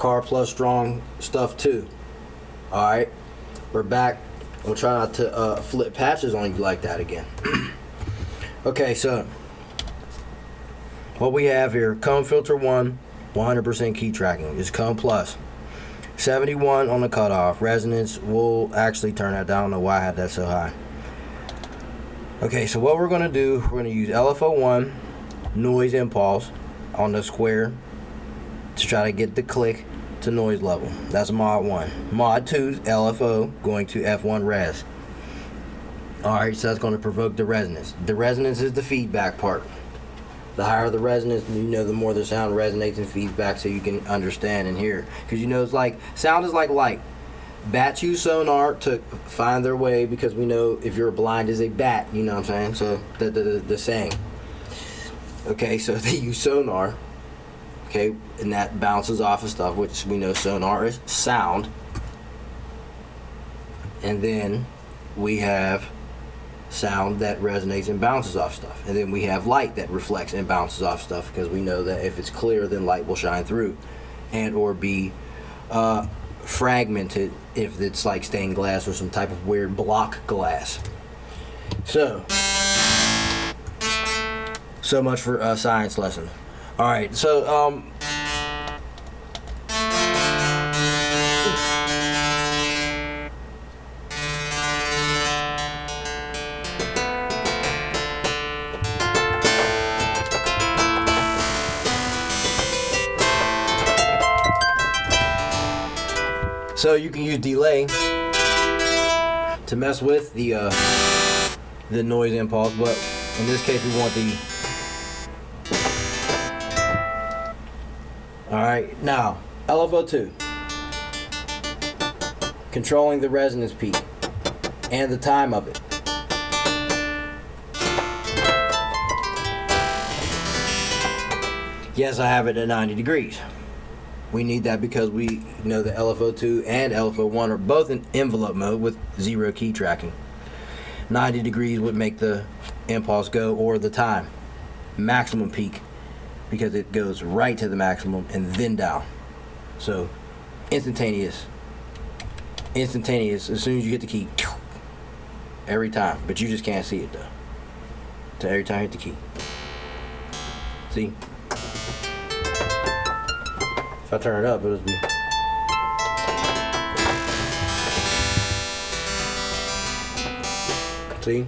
Car Plus Strong stuff too. Alright, we're back. We'll try not to flip patches on you like that again. Okay, so what we have here, Cone Filter 1, 100% key tracking, is Cone Plus. 71 on the cutoff. Resonance, we'll actually turn that down. I don't know why I had that so high. Okay, so what we're going to do, we're going to use LFO1 noise impulse on the square to try to get the click to noise level. That's mod 1. Mod 2 LFO going to F1 res. Alright, so that's going to provoke the resonance. The resonance is the feedback part. The higher the resonance, you know, the more the sound resonates and feeds back, so you can understand and hear. Because you know, it's like, sound is like light. Bats use sonar to find their way, because we know if you're blind as a bat, you know what I'm saying? So the saying. Okay, so they use sonar. Okay, and that bounces off of stuff, which we know sonar is sound. And then we have sound that resonates and bounces off stuff. And then we have light that reflects and bounces off stuff, because we know that if it's clear, then light will shine through and or be fragmented if it's like stained glass or some type of weird block glass. So much for science lesson. All right, so so you can use delay to mess with the noise impulse, but in this case we want the. Alright, now LFO2, controlling the resonance peak and the time of it. Yes, I have it at 90 degrees. We need that because we know that LFO2 and LFO1 are both in envelope mode with 0 key tracking. 90 degrees would make the impulse go, or the time, maximum peak, because it goes right to the maximum and then down. So instantaneous as soon as you hit the key, every time, but you just can't see it though. So every time you hit the key, see? If I turn it up, it'll be. See?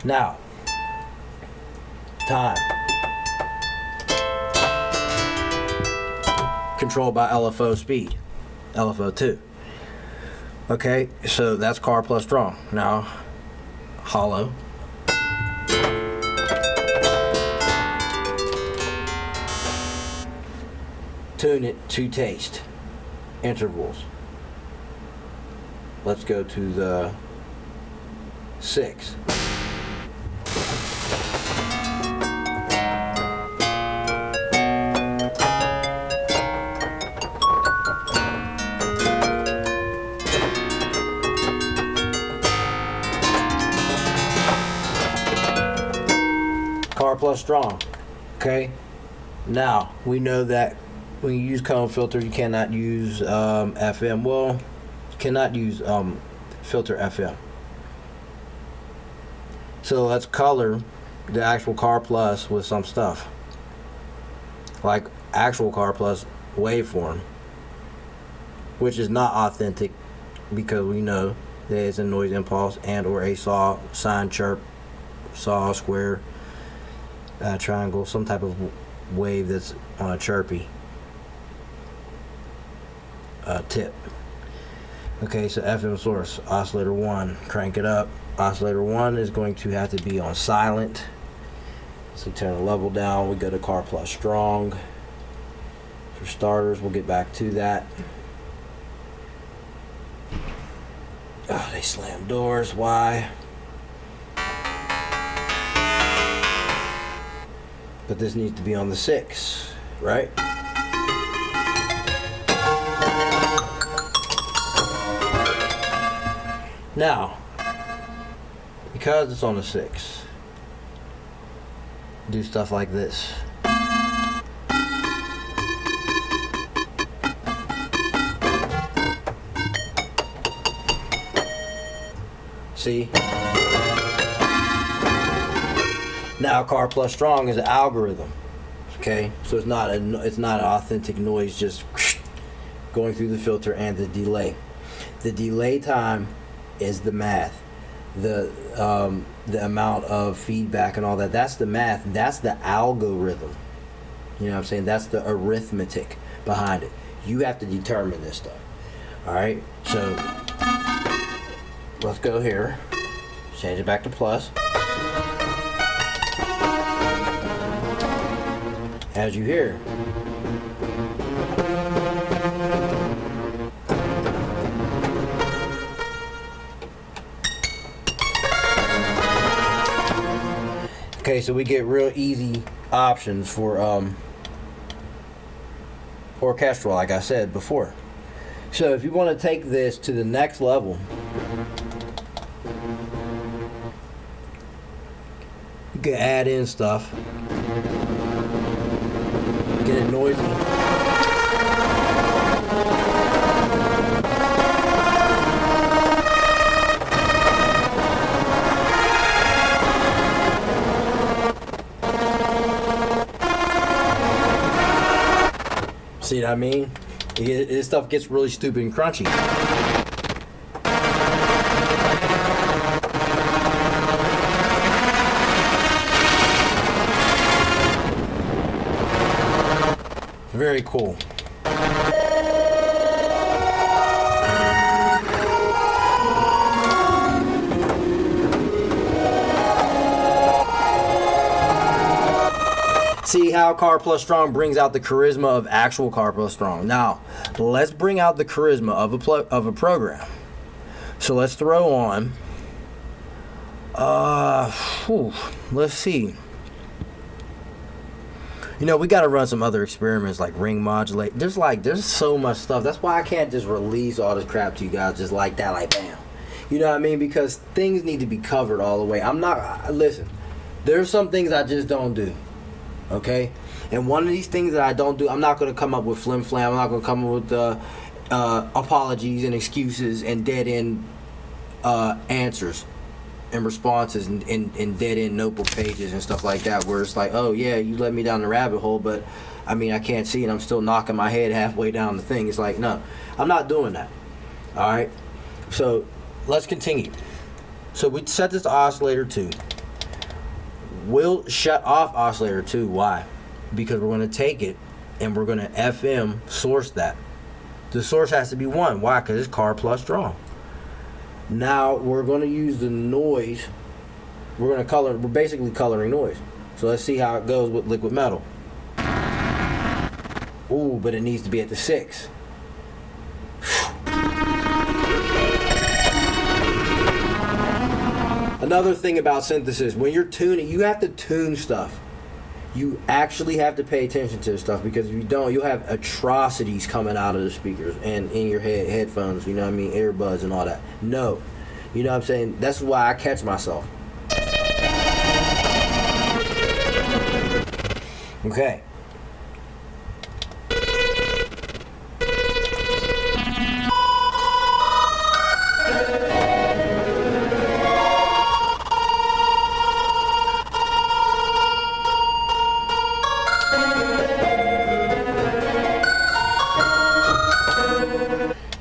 Now, time. Controlled by LFO speed. LFO2. Okay, so that's Car Plus Strong. Now, hollow. Tune it to taste. Intervals. Let's go to the 6. Car Plus Strong. Okay. Now we know that when you use cone filter, you cannot use FM. Well, you cannot use filter FM. So let's color the actual Car Plus with some stuff, like actual Car Plus waveform, which is not authentic because we know that it's a noise impulse and or a saw, sine, chirp, saw, square, triangle, some type of wave that's on a chirpy tip. Okay, so FM source, oscillator 1, crank it up. Oscillator 1 is going to have to be on silent. So turn the level down, we go to Car Plus Strong. For starters, we'll get back to that. Oh, they slam doors, why? But this needs to be on the 6, right? Now, because it's on the 6, do stuff like this. See? Now Car Plus Strong is an algorithm. Okay? So it's not an authentic noise just going through the filter and the delay. The delay time is the math. The amount of feedback and all that, that's the math. That's the algorithm. You know what I'm saying? That's the arithmetic behind it. You have to determine this stuff. Alright? So let's go here. Change it back to plus. As you hear. Okay, so we get real easy options for orchestral, like I said before. So if you want to take this to the next level, you can add in stuff, get it noisy. See what I mean? This stuff gets really stupid and crunchy. Very cool. See how Car Plus Strong brings out the charisma of actual Car Plus Strong. Now, let's bring out the charisma of a program. So let's throw on, let's see. You know, we got to run some other experiments like ring modulate. There's so much stuff. That's why I can't just release all this crap to you guys just like that, like bam. You know what I mean? Because things need to be covered all the way. Listen, there's some things I just don't do. Okay? And one of these things that I don't do, I'm not going to come up with flim flam. I'm not going to come up with apologies and excuses and dead end answers and responses and dead end notebook pages and stuff like that, where it's like, oh yeah, you led me down the rabbit hole, but I mean, I can't see and I'm still knocking my head halfway down the thing. It's like, no, I'm not doing that. All right? So let's continue. So we set this to oscillator 2. We'll shut off oscillator 2. Why? Because we're going to take it and we're going to FM source that. The source has to be 1. Why? Because it's Car Plus Strong. Now we're going to use the noise. We're basically coloring noise. So let's see how it goes with liquid metal. Ooh, but it needs to be at the 6. Another thing about synthesis, when you're tuning, you have to tune stuff. You actually have to pay attention to this stuff, because if you don't, you'll have atrocities coming out of the speakers and in your headphones, you know what I mean, earbuds and all that. No. You know what I'm saying? That's why I catch myself. Okay.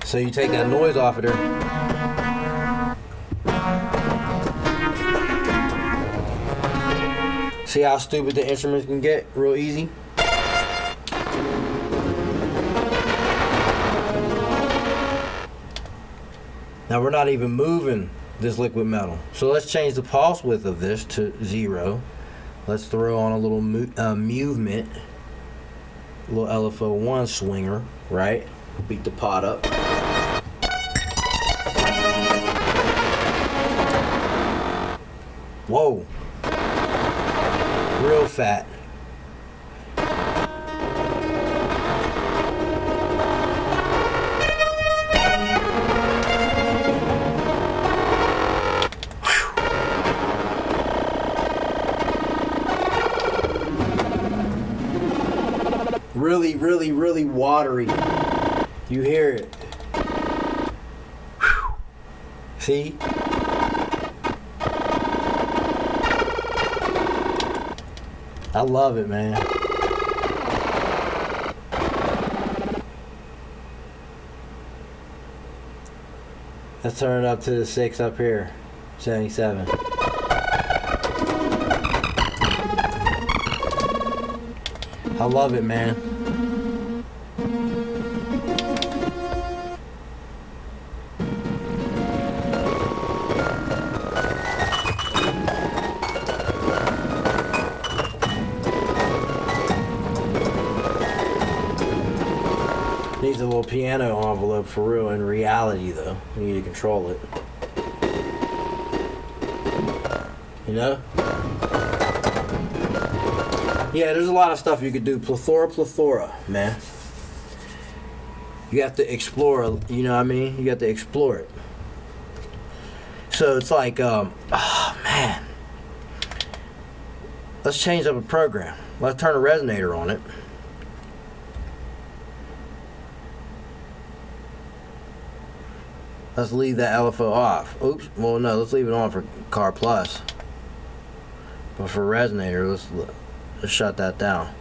So you take that noise off of there. See how stupid the instruments can get real easy? Now we're not even moving this liquid metal. So let's change the pulse width of this to 0. Let's throw on a little movement. A little LFO1 swinger, right? Beat the pot up. Whoa. Real fat. Really, really, really watery. You hear it. See? I love it, man. Let's turn it up to the 6 up here. 77. I love it, man. Needs a little piano envelope for real. In reality, though, you need to control it. You know? Yeah, there's a lot of stuff you could do. Plethora, man. You have to explore, you know what I mean? You have to explore it. So it's like, oh man. Let's change up a program. Let's turn a resonator on it. Let's leave that LFO off. Oops. Well, no, let's leave it on for Car Plus. But for resonator, let's shut that down.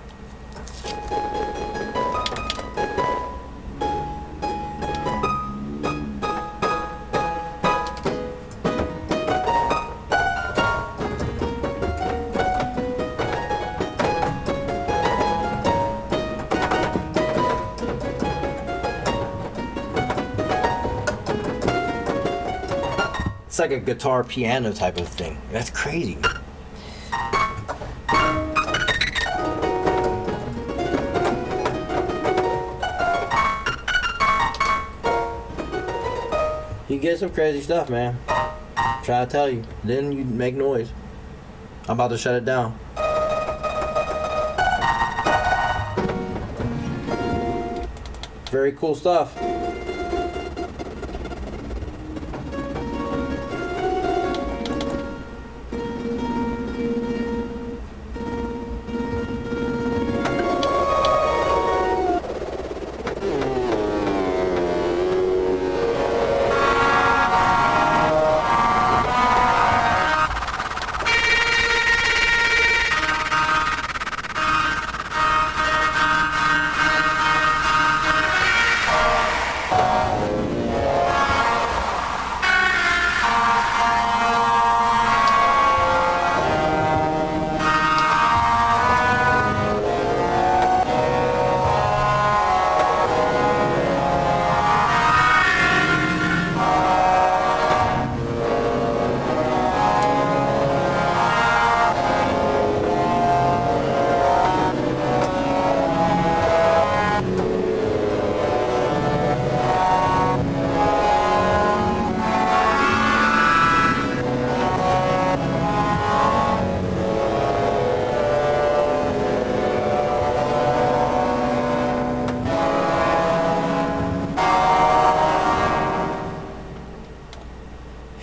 It's like a guitar piano type of thing. That's crazy. You get some crazy stuff, man. Try to tell you. Then you make noise. I'm about to shut it down. Very cool stuff.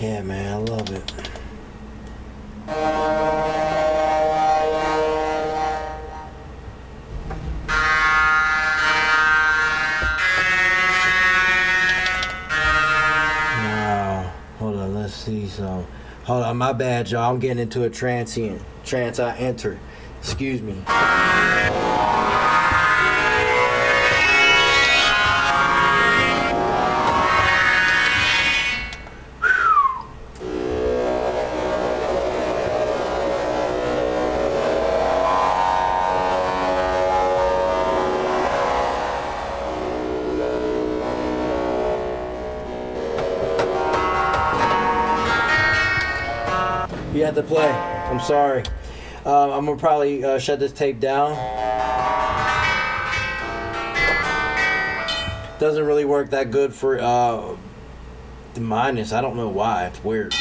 Yeah, man, I love it. Now, hold on, let's see some. Hold on, my bad, y'all. I'm getting into a trance I enter. Excuse me. You had to play. I'm sorry. I'm gonna probably shut this tape down. Doesn't really work that good for the minus. I don't know why. It's weird.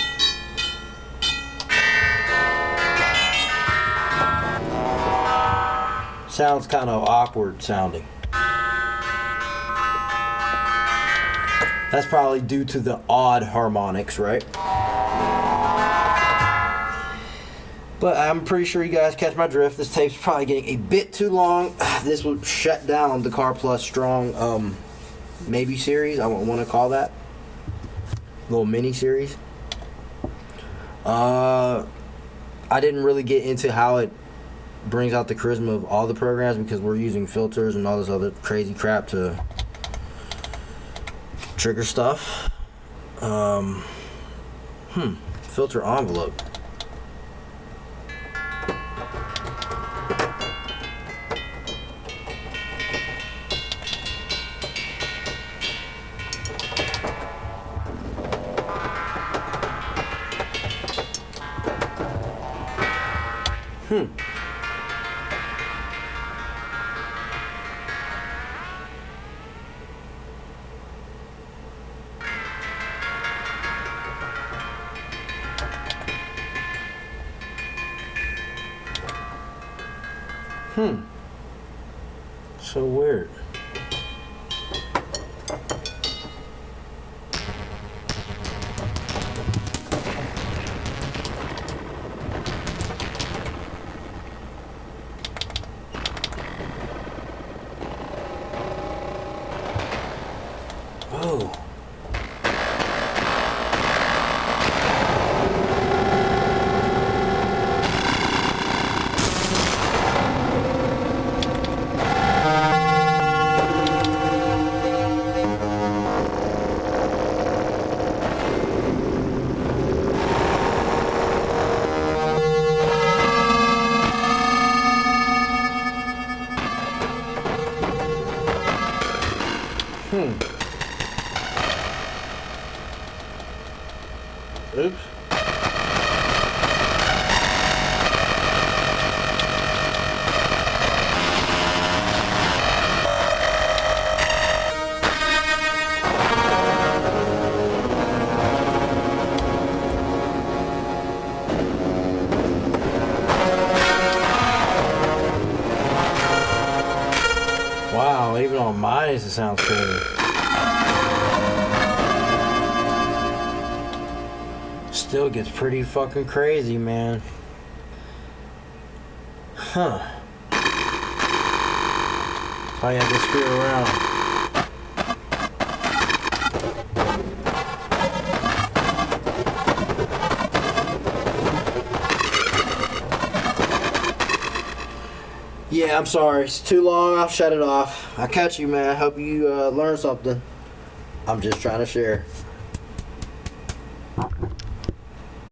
Sounds kind of awkward sounding. That's probably due to the odd harmonics, right? But I'm pretty sure you guys catch my drift. This tape's probably getting a bit too long. This will shut down the Car Plus Strong maybe series. I want to call that. Little mini series. I didn't really get into how it brings out the charisma of all the programs because we're using filters and all this other crazy crap to trigger stuff. Filter envelope. So weird. Whoa. Oops. Wow, even on minus it sounds crazy. Still gets pretty fucking crazy, man. Huh. I have to screw around. Yeah, I'm sorry. It's too long. I'll shut it off. I'll catch you, man. I hope you learn something. I'm just trying to share.